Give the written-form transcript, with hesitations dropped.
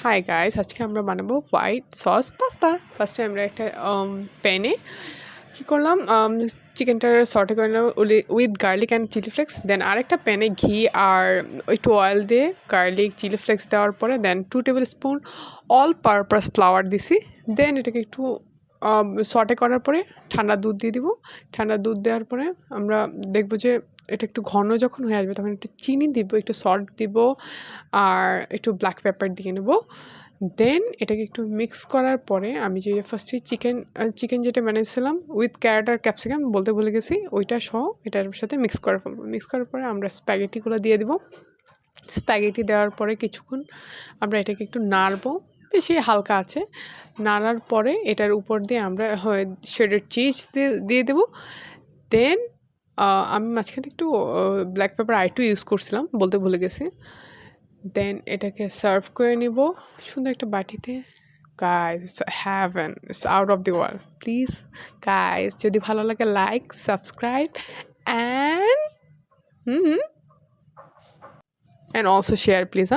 Hi guys, আজকে আমরা বানাবো হোয়াইট সস পাস্তা। ফার্স্টে আমরা একটা প্যানে কী করলাম, চিকেনটা সর্টে করে নেব with garlic and chilli flakes. Then আরেকটা প্যানে ঘি আর একটু অয়েল দিয়ে গার্লিক চিলি ফ্লেক্স দেওয়ার পরে দেন 2 table spoon all purpose flower দিছি। দেন এটাকে একটু সর্টে করার পরে ঠান্ডা দুধ দিয়ে দিব। ঠান্ডা দুধ দেওয়ার পরে আমরা দেখবো যে এটা একটু ঘন যখন হয়ে আসবে তখন একটু চিনি দিব, একটু সল্ট দিব আর একটু ব্ল্যাক পেপার দিয়ে নেব। দেন এটাকে একটু মিক্স করার পরে আমি যে ফার্স্টে চিকেন যেটা বানিয়েছিলাম উইথ ক্যারট আর ক্যাপসিকাম বলতে ভুলে গেছি, ওইটা সহ এটার সাথে মিক্স করে ফেলবো। মিক্স করার পরে আমরা স্প্যাগেটিগুলো দিয়ে দিব। স্প্যাগেটি দেওয়ার পরে কিছুক্ষণ আমরা এটাকে একটু নাড়বো, বেশি হালকা আছে। নাড়ার পরে এটার উপর দিয়ে আমরা শেডেড চিজ দিয়ে দেবো। দেন আমি মাঝখানে একটু ব্ল্যাক পেপার আরেকটু ইউজ করছিলাম, বলতে ভুলে গেছি। দেন এটাকে সার্ভ করে নিব সুন্দর একটা বাটিতে। Guys, heaven, it's out of the world. Please guys, যদি ভালো লাগে like, subscribe and also share please.